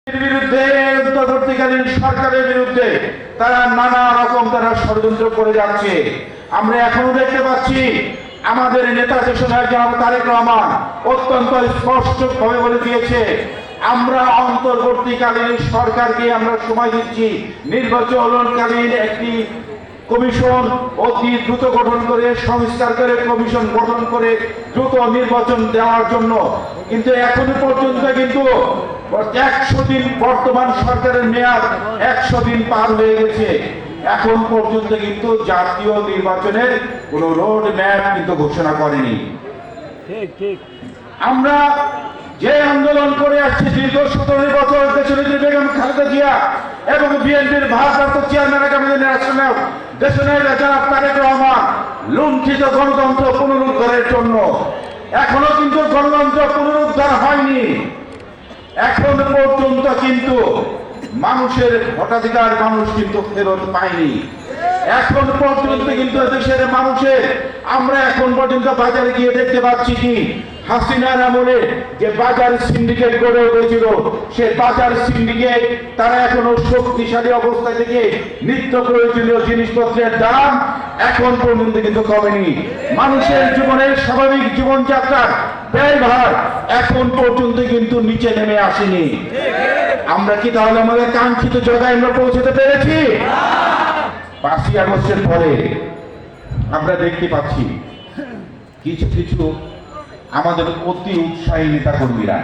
বিরুদ্ধে অন্তর্বর্তীকালীন সরকারের বিরুদ্ধে তারা নানা রকম ষড়যন্ত্র করে যাচ্ছে। আমরা এখনো দেখতে পাচ্ছি আমাদের নেতা দেশনায়ক জনাব তারেক রহমান অত্যন্ত স্পষ্টভাবে বলে দিয়েছে, আমরা অন্তর্বর্তীকালীন সরকারকে আমরা সময় দিচ্ছি নির্বাচনকালীন একটি কমিশন অতি দ্রুত গঠন করে সংস্কার করে কমিশন গঠন করে দ্রুত নির্বাচন দেওয়ার জন্য। কিন্তু এখনো পর্যন্ত কিন্তু 100 দিন বর্তমান সরকারের মেয়াদ 100 দিন পার হয়ে গেছে, এখন পর্যন্ত কিন্তু জাতীয় নির্বাচনের কোন রোড ম্যাপ কিন্তু ঘোষণা করেনি। আমরা যে আন্দোলন করে আসছি দীর্ঘ 17 বছর দেশনেত্রী বেগম খালেদা জিয়া এবং বিএনপির ভারপ্রাপ্ত চেয়ারম্যান দেশনায়ক জনাব তারেক রহমান লুণ্ঠিত গণতন্ত্র পুনরুদ্ধারের জন্য। এখনো কিন্তু গণতন্ত্র পুনরুদ্ধার হয়নি, এখন পর্যন্ত কিন্তু মানুষের ভোটাধিকার মানুষ কিন্তু ফেরত পায়নি। এখন পর্যন্ত কিন্তু দেশের মানুষের আমরা এখন পর্যন্ত বাজারে গিয়ে দেখতে পাচ্ছি কি হাসিনার আমলে যে বাজার সিন্ডিকেট গড়ে উঠেছিল সে বাজার সিন্ডিকেট তারা এখনো শক্তিশালী অবস্থা থেকে নিত্য প্রয়োজনীয় জিনিসপত্রের দাম এখন পর্যন্ত কিন্তু কমেনি। মানুষের জীবনের স্বাভাবিক জীবনযাত্রার ব্যয়ভার এখন পর্যন্ত কিন্তু নিচে নেমে আসেনি। আমরা কি তাহলে আমাদের কাঙ্ক্ষিত জায়গায় আমরা পৌঁছতে পেরেছি? 5ই আগস্টের পরে আমরা দেখতে পাচ্ছি কিছু কিছু আমাদের অতি উৎসাহী নেতা কর্মীরা